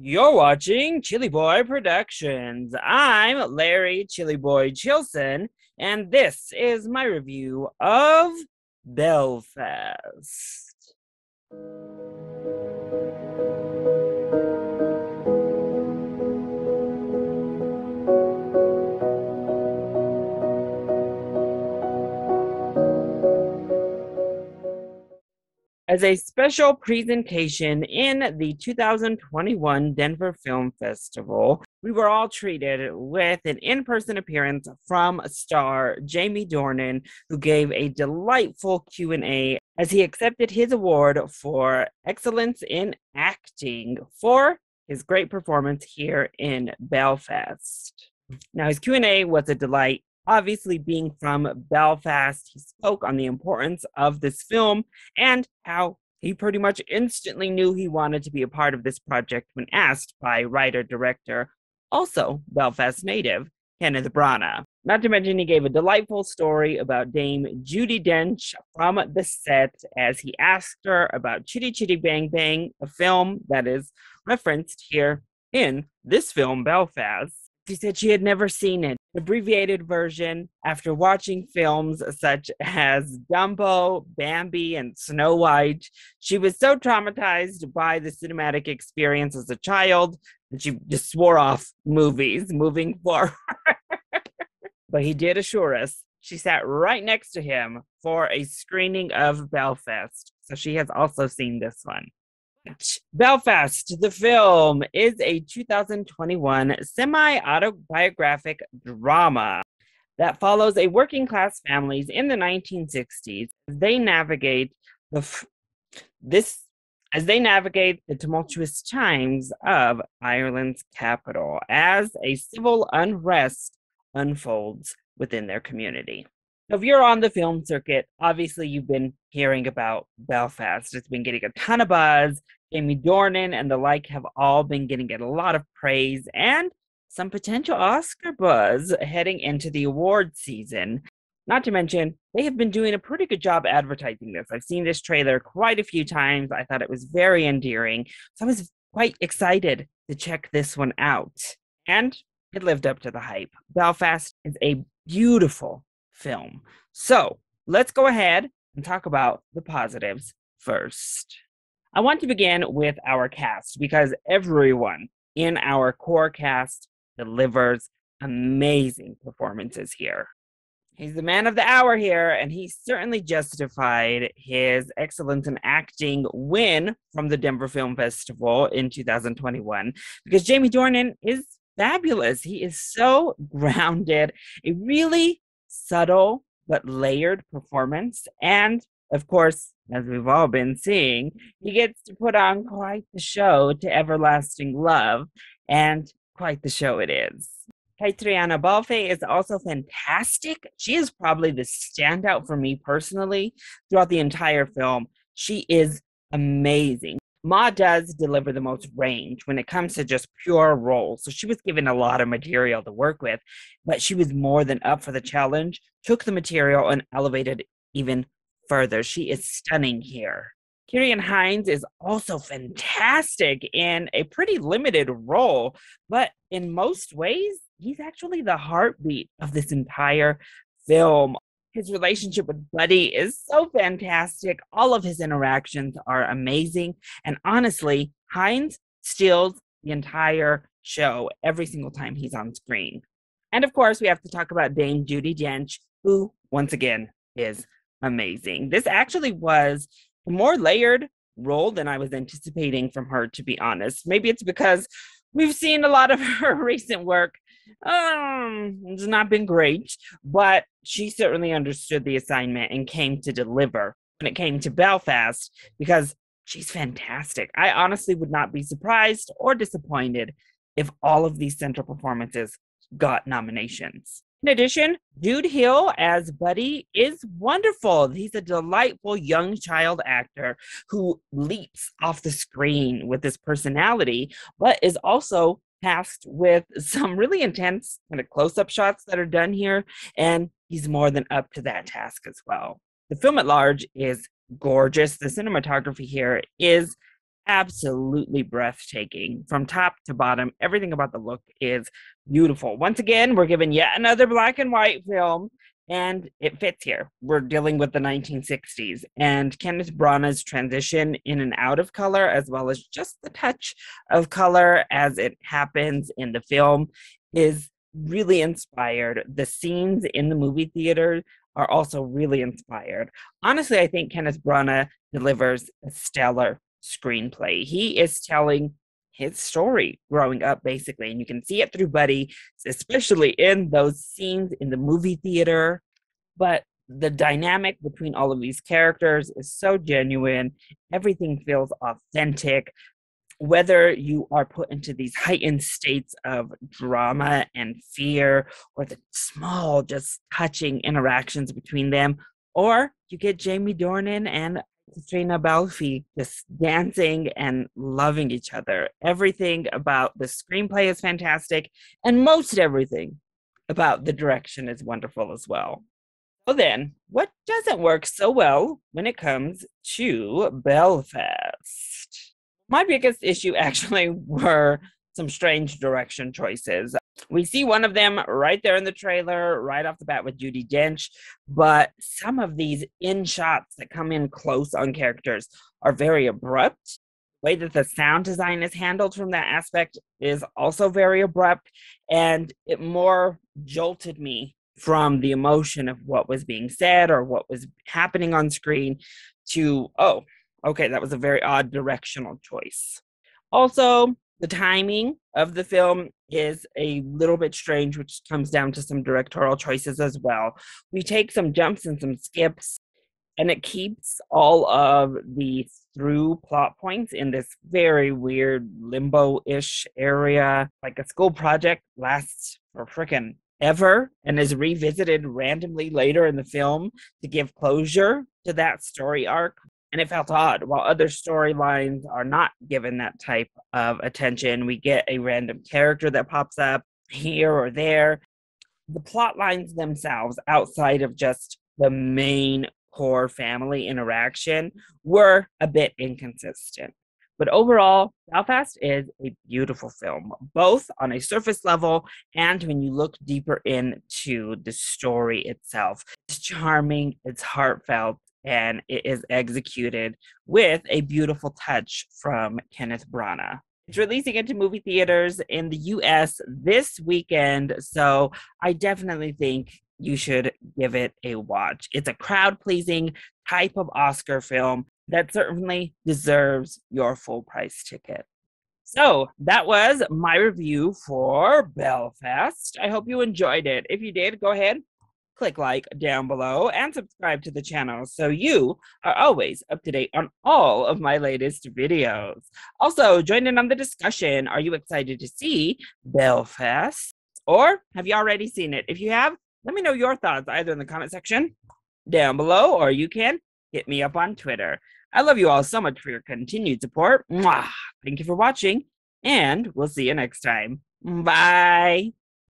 You're watching ChillyBoy Productions. I'm Larry ChillyBoy Chilson, and this is my review of Belfast. As a special presentation in the 2021 Denver Film Festival, we were all treated with an in-person appearance from star Jamie Dornan, who gave a delightful Q&A as he accepted his award for excellence in acting for his great performance here in Belfast. Now, his Q&A was a delight. Obviously, being from Belfast, he spoke on the importance of this film and how he pretty much instantly knew he wanted to be a part of this project when asked by writer-director, also Belfast native, Kenneth Branagh. Not to mention, he gave a delightful story about Dame Judi Dench from the set as he asked her about Chitty Chitty Bang Bang, a film that is referenced here in this film, Belfast. She said she had never seen it. Abbreviated version, after watching films such as Dumbo, Bambi, and Snow White, she was so traumatized by the cinematic experience as a child that she just swore off movies moving forward. But he did assure us she sat right next to him for a screening of Belfast, so she has also seen this one. Belfast, the film, is a 2021 semi-autobiographic drama that follows a working class families in the 1960s as they navigate the tumultuous times of Ireland's capital as a civil unrest unfolds within their community. So if you're on the film circuit, obviously you've been hearing about Belfast. It's been getting a ton of buzz. Jamie Dornan and the like have all been getting a lot of praise and some potential Oscar buzz heading into the award season. Not to mention, they have been doing a pretty good job advertising this. I've seen this trailer quite a few times. I thought it was very endearing. So I was quite excited to check this one out. And it lived up to the hype. Belfast is a beautiful film. So let's go ahead and talk about the positives first. I want to begin with our cast because everyone in our core cast delivers amazing performances here. He's the man of the hour here, and he certainly justified his excellence in acting win from the Denver Film Festival in 2021 because Jamie Dornan is fabulous. He is so grounded, a really subtle but layered performance. And of course, as we've all been seeing, he gets to put on quite the show to everlasting love, and quite the show it is. Caitriona Balfe is also fantastic. She is probably the standout for me personally throughout the entire film. She is amazing. Ma does deliver the most range when it comes to just pure roles. So she was given a lot of material to work with, but she was more than up for the challenge, took the material and elevated even further. She is stunning here. Ciarán Hinds is also fantastic in a pretty limited role, but in most ways, he's actually the heartbeat of this entire film. His relationship with Buddy is so fantastic. All of his interactions are amazing. And honestly, Hinds steals the entire show every single time he's on screen. And of course, we have to talk about Dame Judi Dench, who, once again, is amazing. This actually was a more layered role than I was anticipating from her, to be honest. Maybe it's because we've seen a lot of her recent work. It's not been great, but she certainly understood the assignment and came to deliver when it came to Belfast because she's fantastic. I honestly would not be surprised or disappointed if all of these central performances got nominations. In addition, Jude Hill as Buddy is wonderful. He's a delightful young child actor who leaps off the screen with his personality, but is also tasked with some really intense kind of close-up shots that are done here, and he's more than up to that task as well. The film at large is gorgeous. The cinematography here is absolutely breathtaking from top to bottom. Everything about the look is beautiful. Once again, we're given yet another black and white film, and it fits here. We're dealing with the 1960s, and Kenneth Branagh's transition in and out of color, as well as just the touch of color as it happens in the film, is really inspired. The scenes in the movie theater are also really inspired. Honestly, I think Kenneth Branagh delivers a stellar screenplay. He is telling his story growing up, basically, and you can see it through Buddy, especially in those scenes in the movie theater. But the dynamic between all of these characters is so genuine. Everything feels authentic. Whether you are put into these heightened states of drama and fear, or the small, just touching interactions between them, or you get Jamie Dornan and Katrina Balfe just dancing and loving each other. Everything about the screenplay is fantastic, and most everything about the direction is wonderful as well. So then, what doesn't work so well when it comes to Belfast? My biggest issue actually were some strange direction choices. We see one of them right there in the trailer, right off the bat with Judi Dench, but some of these in shots that come in close on characters are very abrupt. The way that the sound design is handled from that aspect is also very abrupt, and it more jolted me from the emotion of what was being said or what was happening on screen to, oh, okay, that was a very odd directional choice. Also, the timing of the film is a little bit strange, which comes down to some directorial choices as well. We take some jumps and some skips, and it keeps all of the through plot points in this very weird limbo-ish area. Like a school project lasts for freaking ever and is revisited randomly later in the film to give closure to that story arc. And it felt odd. While other storylines are not given that type of attention, we get a random character that pops up here or there. The plot lines themselves, outside of just the main core family interaction, were a bit inconsistent. But overall, Belfast is a beautiful film, both on a surface level and when you look deeper into the story itself. It's charming, it's heartfelt, and it is executed with a beautiful touch from Kenneth Branagh. It's releasing into movie theaters in the US this weekend, so I definitely think you should give it a watch. It's a crowd pleasing type of Oscar film that certainly deserves your full price ticket. So that was my review for Belfast. I hope you enjoyed it. If you did, go ahead, click like down below and subscribe to the channel so you are always up to date on all of my latest videos. Also, join in on the discussion. Are you excited to see Belfast? Or have you already seen it? If you have, let me know your thoughts either in the comment section down below, or you can hit me up on Twitter. I love you all so much for your continued support. Mwah! Thank you for watching, and we'll see you next time. Bye.